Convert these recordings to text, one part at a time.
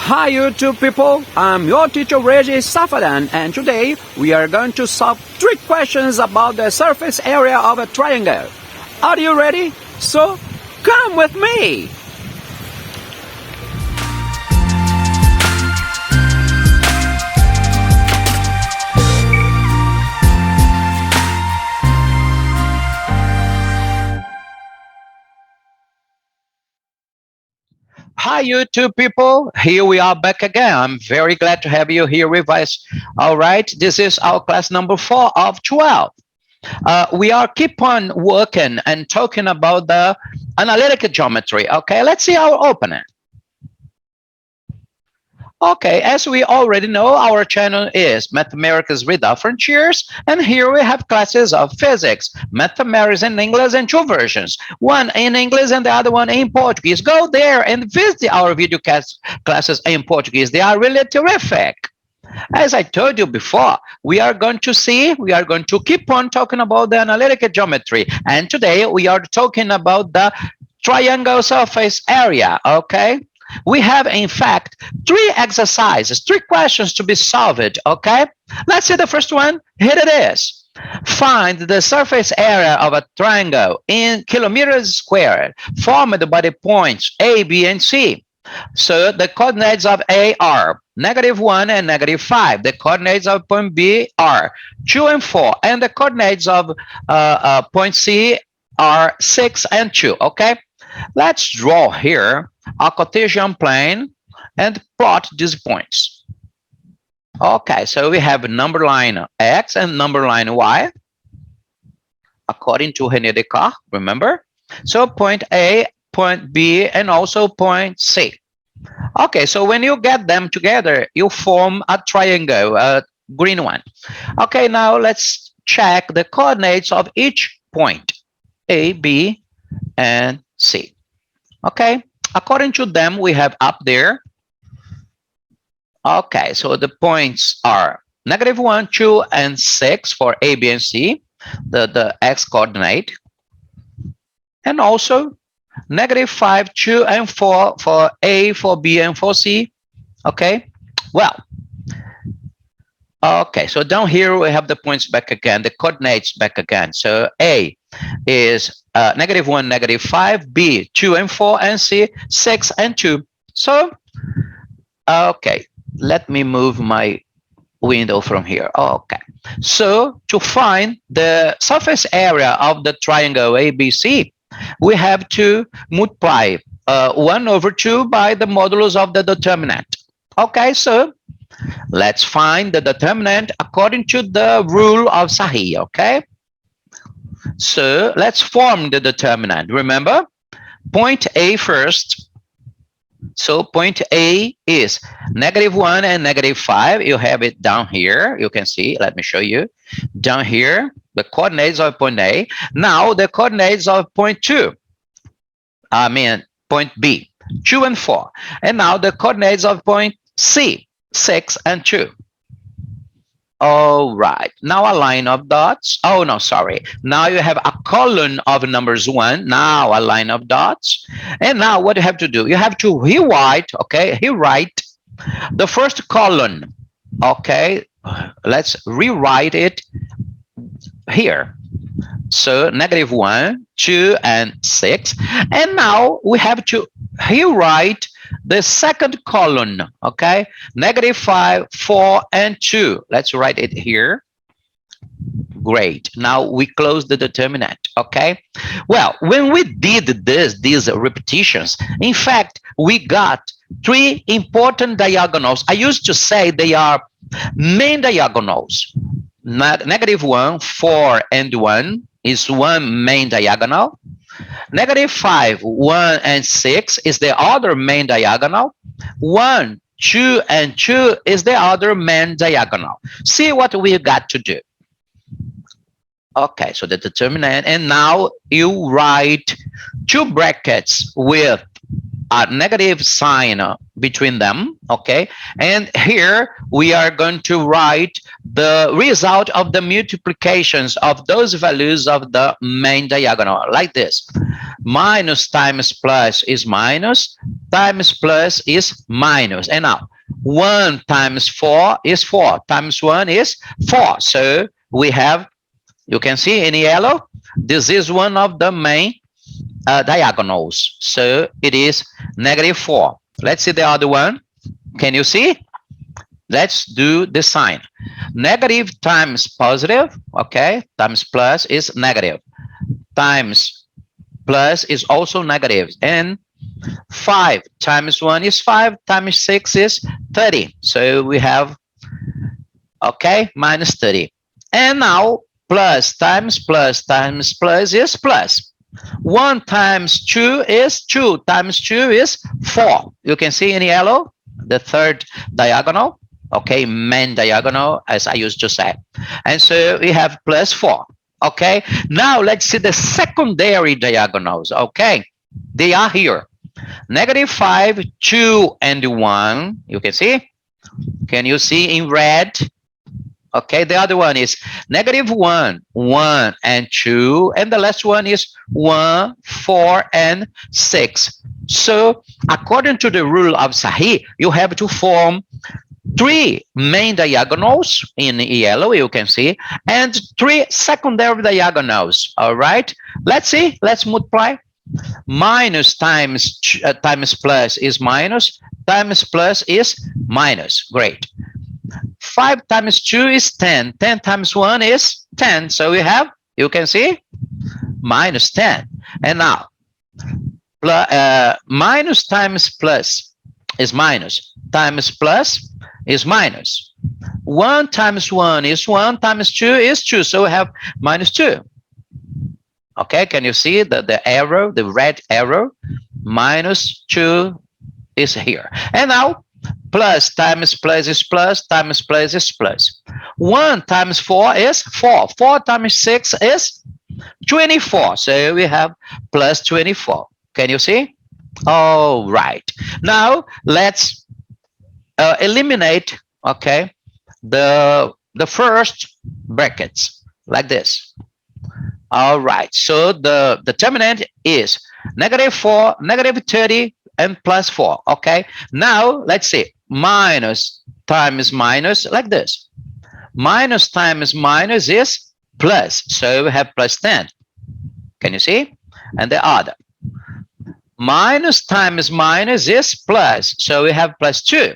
Hi YouTube people, I'm your teacher REGY SAFADÃO, and today we are going to solve 3 questions about the surface area of a triangle. Are you ready? So come with me! Hi YouTube people, here we are back again. I'm very glad to have you here with us. All right, this is our class number 4 of 12. We are keep on working and talking about the analytic geometry. Okay, let's see our opening. Okay, as we already know, our channel is Mathematics with Different Cheers, and here we have classes of physics, mathematics in English, and 2 versions, one in English and the other one in Portuguese. Go there and visit our video classes in Portuguese. They are really terrific. As I told you before, we are going to keep on talking about the analytic geometry, and today we are talking about the triangle surface area. Okay, we have in fact 3 exercises, 3 questions to be solved. Okay, let's see the first one. Here it is. Find the surface area of a triangle in kilometers squared formed by the points A, B, and C. So the coordinates of A are -1 and -5. The coordinates of point B are 2 and 4, and the coordinates of point C are 6 and 2. Okay, let's draw here a Cartesian plane and plot these points. Okay, so we have number line X and number line Y according to René Descartes, remember? So point A, point B, and also point C. Okay, so when you get them together, you form a triangle, a green one. Okay, now let's check the coordinates of each point, A, B, and C. Okay, according to them, we have up there. Okay, so the points are -1, 2, and 6 for A, B, and C, the X coordinate. And also -5, 2, and 4 for A, for B, and for C. Okay, well, okay, so down here we have the points back again, the coordinates back again. So A is -1, -5, B 2 and 4, and C 6 and 2. So okay, let me move my window from here. Okay, so to find the surface area of the triangle ABC, we have to multiply 1/2 by the modulus of the determinant. Okay, so let's find the determinant according to the rule of Sahi. Okay, so let's form the determinant. Remember, point A first. So point A is -1 and -5. You have it down here. You can see, let me show you. Down here, the coordinates of point A. Now the coordinates of point point B, 2 and 4. And now the coordinates of point C, 6 and 2. All right, now a line of dots. Oh no, sorry. Now you have a column of numbers 1. Now a line of dots. And now what you have to do, you have to rewrite, okay, rewrite the first column. Okay, let's rewrite it here. So -1, 2, and 6. And now we have to rewrite the second column. Okay, -5, 4, and 2. Let's write it here. Great, now we close the determinant. Okay, well, when we did these repetitions, in fact we got 3 important diagonals. I used to say they are main diagonals. -1, 4, and 1 is one main diagonal. -5, 1, and 6 is the other main diagonal. 1, 2, and 2 is the other main diagonal. See what we got to do. Okay, so the determinant, and now you write 2 brackets with a negative sign between them, okay? And here we are going to write the result of the multiplications of those values of the main diagonal, like this. Minus times plus is minus, times plus is minus. And now 1 times 4 is 4, times 1 is 4. So we have, you can see in yellow, this is one of the main diagonals. So it is -4. Let's see the other one. Can you see? Let's do the sign. Negative times positive, okay, times plus is negative. Times plus is also negative. And 5 times 1 is 5, times 6 is 30. So we have, okay, minus 30. And now plus times plus times plus is plus. 1 times 2 is 2, times 2 is 4. You can see in yellow, the third diagonal, okay, main diagonal, as I used to say. And so we have plus 4, okay? Now let's see the secondary diagonals, okay? They are here. -5, 2, and 1, you can see? Can you see in red? Okay, the other one is -1, 1, and 2, and the last one is 1, 4, and 6. So according to the rule of Sahih, you have to form 3 main diagonals in yellow, you can see, and 3 secondary diagonals. All right, let's see, let's multiply. Minus times plus is minus, times plus is minus. Great. 5 times 2 is 10. 10 times 1 is 10. So we have, you can see, minus 10. And now, minus times plus is minus. Times plus is minus. 1 times 1 is 1. Times 2 is 2. So we have minus 2. Okay, can you see the arrow, the red arrow? Minus 2 is here. And now, plus times plus is plus, times plus is plus. 1 times 4 is 4. 4 times 6 is 24. So we have plus 24. Can you see? All right. Now let's eliminate, okay, the first brackets like this. All right. So the determinant is -4, -30, and plus 4. Okay. Now let's see. Minus times minus like this. Minus times minus is plus. So we have plus 10. Can you see? And the other. Minus times minus is plus. So we have plus 2.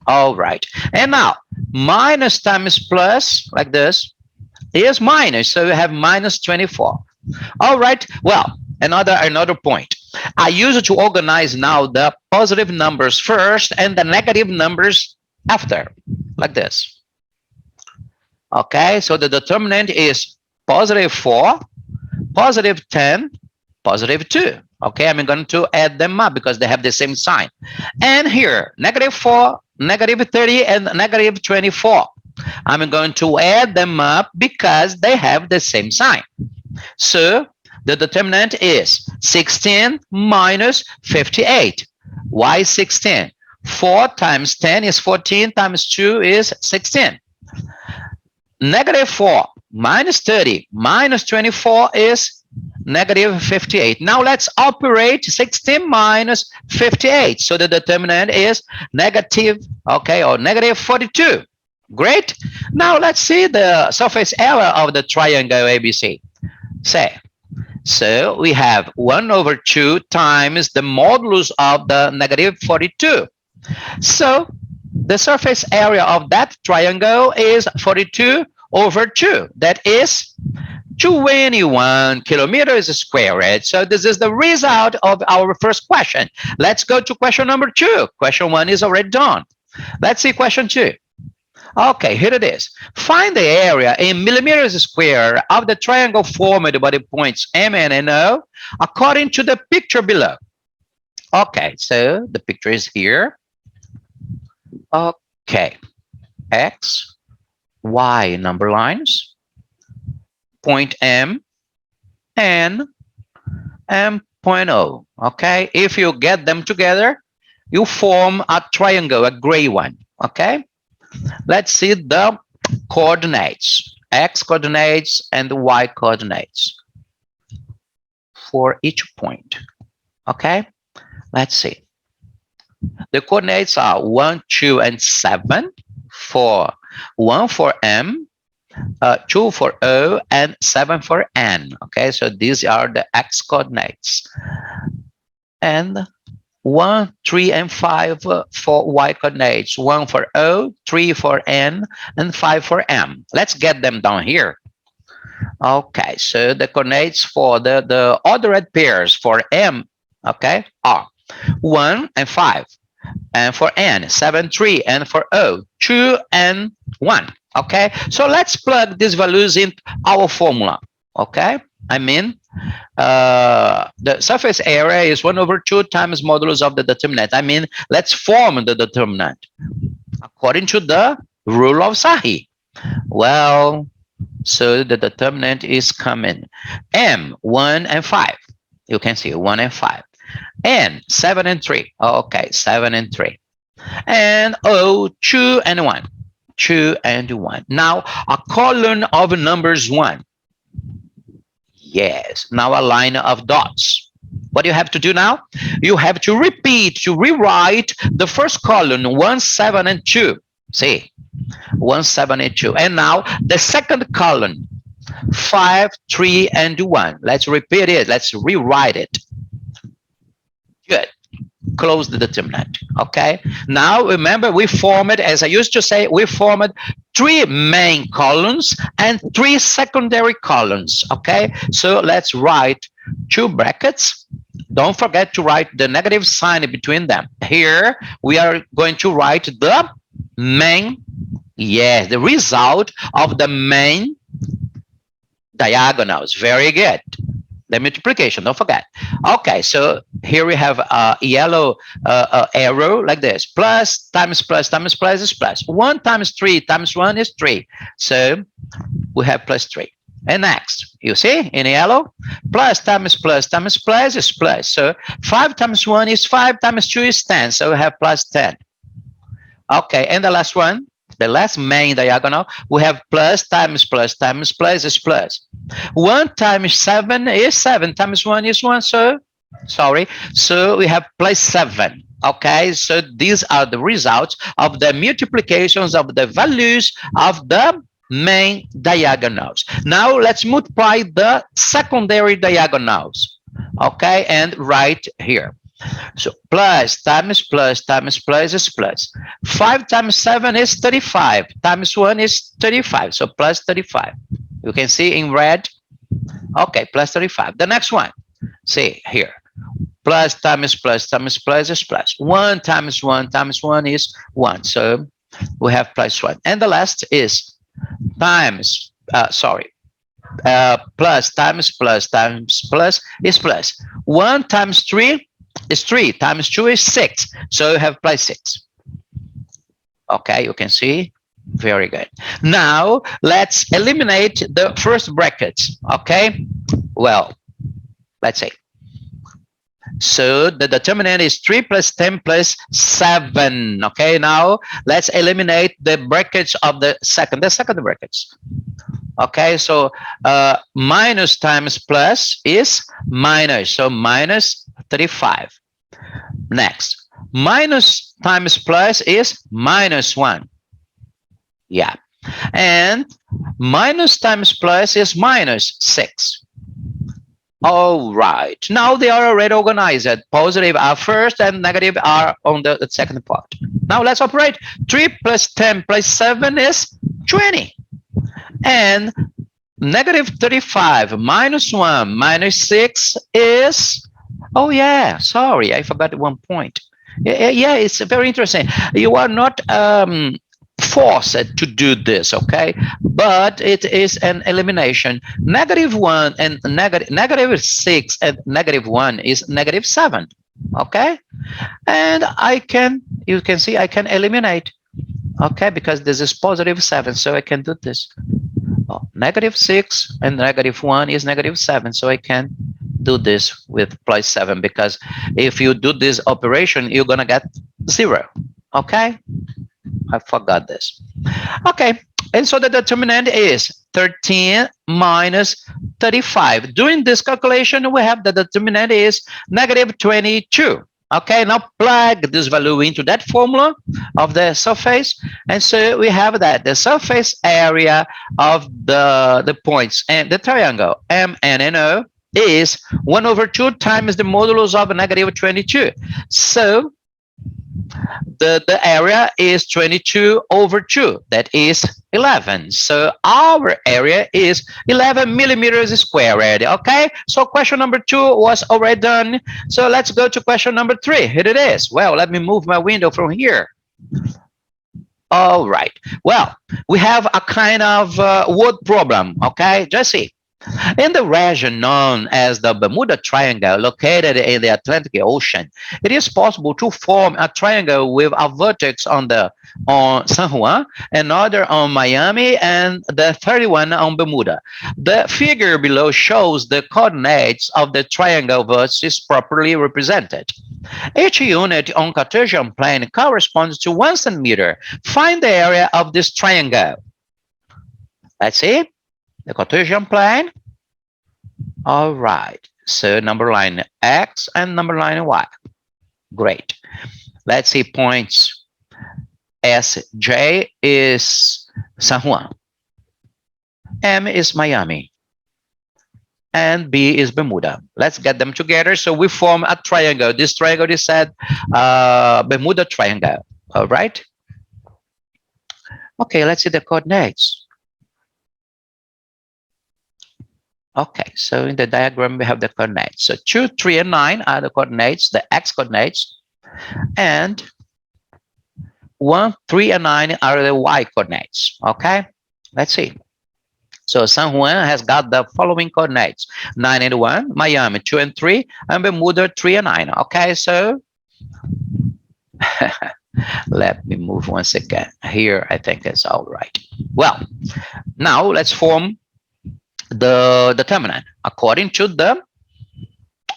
All right. And now minus times plus like this is minus. So we have minus 24. All right. Well, another point. I use it to organize now the positive numbers first and the negative numbers after, like this. Okay, so the determinant is +4, +10, +2. Okay, I'm going to add them up because they have the same sign. And here, -4, -30, and -24. I'm going to add them up because they have the same sign. So the determinant is 16 minus 58. Why 16? 4 times 10 is 14, times 2 is 16. -4 minus 30 minus 24 is -58. Now let's operate 16 minus 58. So the determinant is negative, okay, or -42. Great. Now let's see the surface area of the triangle ABC. Say, so we have 1/2 times the modulus of the -42. So the surface area of that triangle is 42/2. That is 21 kilometers squared. So this is the result of our first question. Let's go to question number 2. Question 1 is already done. Let's see question 2. Okay, here it is. Find the area in millimeters square of the triangle formed by the points M and N-O according to the picture below. Okay, so the picture is here. Okay, X, Y number lines, point M, N, and 0.0. Okay, if you get them together, you form a triangle, a gray one. Okay, let's see the coordinates, x coordinates and y coordinates for each point. Okay, let's see. The coordinates are 1, 2, and 7 for 1 for m, 2 for o, and 7 for n. Okay, so these are the x coordinates. And 1, 3, and 5 for y coordinates. 1 for o, 3 for n, and 5 for m. Let's get them down here. Okay, so the coordinates for the ordered pairs for m, okay, are 1 and 5. And for n, 7, 3. And for o, 2 and 1. Okay, so let's plug these values in our formula. Okay, I mean, the surface area is 1/2 times modulus of the determinant. I mean, let's form the determinant according to the rule of Sahi. Well, so the determinant is coming. M, 1 and 5. You can see 1 and 5. N, 7 and 3. Okay, 7 and 3. And O, 2 and 1. 2 and 1. Now, a column of numbers 1. Yes, now a line of dots. What do you have to do now? You have to repeat, to rewrite the first column, 1, 7, and 2. See, 1, 7, and 2. And now the second column, 5, 3, and 1. Let's repeat it. Let's rewrite it. Good. Close the determinant. Okay. Now remember, we formed, as I used to say, we formed 3 main columns and 3 secondary columns. Okay. So let's write 2 brackets. Don't forget to write the negative sign between them. Here we are going to write the main, yes, the result of the main diagonals. Very good. The multiplication, don't forget. Okay, so here we have a yellow arrow like this. Plus times plus times plus is plus. 1 times 3 times 1 is 3. So we have plus 3. And next, you see in yellow, plus times plus times plus is plus. So 5 times 1 is 5 times 2 is 10. So we have plus 10. Okay, and the last one, the last main diagonal, we have plus times plus times plus is plus. 1 times 7 is 7 times 1 is 1. So, sorry. So we have plus 7. Okay, so these are the results of the multiplications of the values of the main diagonals. Now let's multiply the secondary diagonals. Okay, and right here. So plus times plus times plus is plus. 5 times 7 is 35. Times 1 is 35. So plus 35. You can see in red. Okay, plus 35. The next one. See here. Plus times plus times plus is plus. 1 times 1 times 1 is 1. So we have plus 1. And the last is times, plus times plus times plus is plus. 1 times 3 is 3 times 2 is 6. So you have plus 6. Okay, you can see. Very good. Now let's eliminate the first brackets. Okay, well, let's say. So the determinant is 3 plus 10 plus 7. Okay, now let's eliminate the brackets of the second brackets. Okay, so minus times plus is minus. So minus 35. Next, minus times plus is minus 1. Yeah. And minus times plus is minus 6. All right. Now they are already organized. Positive are first and negative are on the second part. Now let's operate. 3 plus 10 plus 7 is 20. And negative 35 minus 1 minus 6 is, oh yeah, sorry, I forgot one point. Yeah, it's very interesting. You are not forced to do this, okay? But it is an elimination. Negative 1 and negative 6 and negative 1 is negative 7, okay? And you can see I can eliminate, okay? Because this is positive 7, so I can do this. Oh, negative 6 and negative 1 is negative 7, so I can do this with plus 7, because if you do this operation, you're gonna get 0. Okay, I forgot this. Okay, and so the determinant is 13 minus 35. Doing this calculation, we have the determinant is negative 22. Okay, now plug this value into that formula of the surface, and so we have that the surface area of the points and the triangle M, N, and O is 1/2 times the modulus of negative 22. So the area is 22/2. That is 11. So our area is 11 millimeters squared. Okay, so question number 2 was already done. So let's go to question number 3. Here it is. Well, let me move my window from here. All right. Well, we have a kind of word problem. Okay, just see. In the region known as the Bermuda Triangle, located in the Atlantic Ocean, it is possible to form a triangle with a vertex on San Juan, another on Miami, and the 31 on Bermuda. The figure below shows the coordinates of the triangle vertices properly represented. Each unit on Cartesian plane corresponds to 1 centimeter. Find the area of this triangle. Let's see. The Cartesian plane. All right. So number line X and number line Y. Great. Let's see points. SJ is San Juan. M is Miami. And B is Bermuda. Let's get them together. So we form a triangle. This triangle is said Bermuda Triangle. All right. Okay, let's see the coordinates. Okay, so in the diagram, we have the coordinates. So 2, 3, and 9 are the coordinates, the X coordinates. And 1, 3, and 9 are the Y coordinates. Okay, let's see. So San Juan has got the following coordinates: 9 and 1, Miami 2 and 3, and Bermuda 3 and 9. Okay, so let me move once again. Here, I think it's all right. Well, now let's form the determinant according to the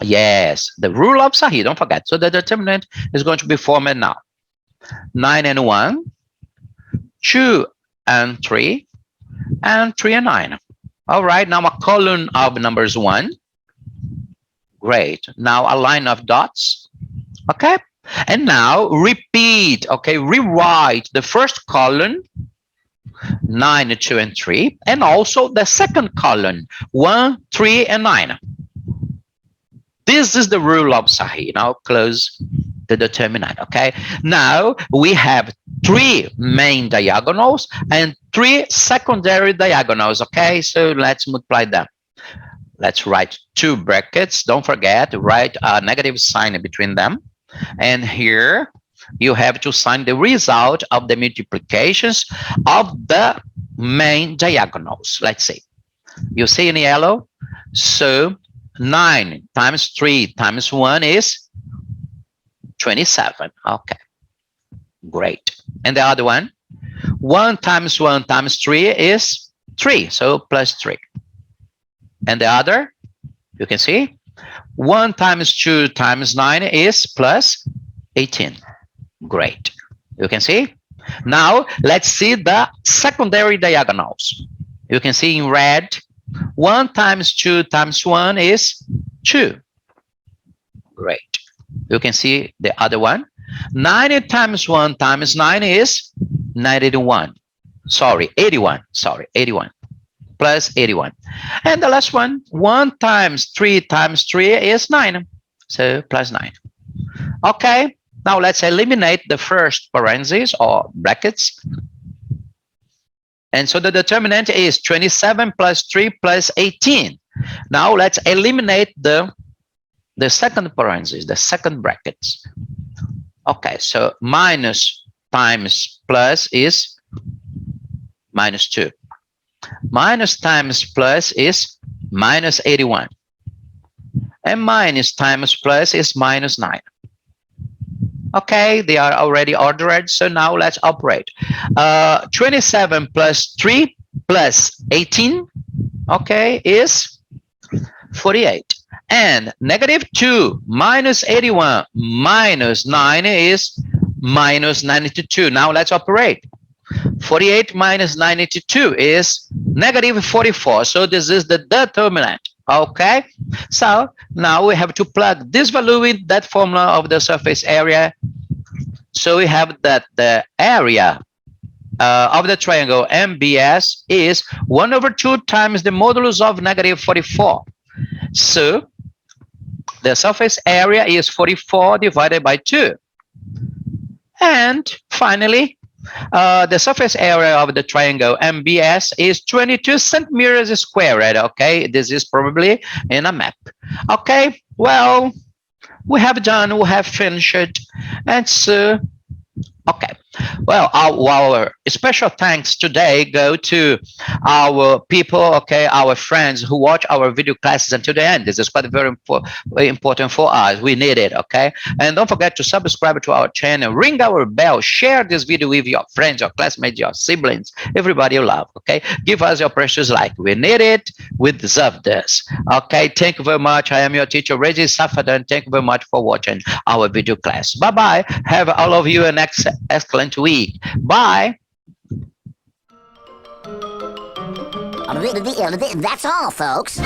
rule of Sahih. Don't forget. So the determinant is going to be formed now. 9 and 1, 2 and 3, and 3 and 9. All right. Now a column of numbers 1. Great. Now a line of dots. Okay. And now repeat. Okay. Rewrite the first column, 9, 2, and 3, and also the second column, 1, 3, and 9. This is the rule of Sahih. Now close the determinant. Okay. Now we have 3 main diagonals and 3 secondary diagonals. Okay. So let's multiply them. Let's write 2 brackets. Don't forget, write a negative sign between them. And here you have to sign the result of the multiplications of the main diagonals. Let's see. You see in yellow? So 9 times 3 times 1 is 27. Okay. Great. And the other one? 1 times 1 times 3 is 3. So plus 3. And the other? You can see? 1 times 2 times 9 is plus 18. Great. You can see? Now, let's see the secondary diagonals. You can see in red, 1 times 2 times 1 is 2. Great. You can see the other one. 90 times 1 times 9 is 91. Sorry, 81. Sorry, 81. Plus 81. And the last one, 1 times 3 is 9. So plus 9. Okay. Now let's eliminate the first parentheses or brackets. And so the determinant is 27 plus 3 plus 18. Now let's eliminate the second parentheses, the second brackets. Okay, so minus times plus is minus 2. Minus times plus is minus 81. And minus times plus is minus 9. Okay, they are already ordered, so now let's operate. 27 plus 3 plus 18, okay, is 48. And negative 2 minus 81 minus 9 is minus 92. Now let's operate. 48 minus 92 is negative 44. So this is the determinant. Okay, so now we have to plug this value in that formula of the surface area. So we have that the area of the triangle MBS is 1/2 times the modulus of negative 44. So the surface area is 44 divided by 2. And finally, the surface area of the triangle MBS is 22 centimeters squared. Okay, this is probably in a map. Okay, well, we have finished. And so, okay, well, our special thanks today go to our people, okay, our friends who watch our video classes until the end. This is quite very important for us. We need it, okay? And don't forget to subscribe to our channel, ring our bell, share this video with your friends, your classmates, your siblings, everybody you love, okay? Give us your precious like. We need it. We deserve this, okay? Thank you very much. I am your teacher, Regi Safadão, and thank you very much for watching our video class. Bye-bye. Have all of you an excellent week. Bye. That's all, folks.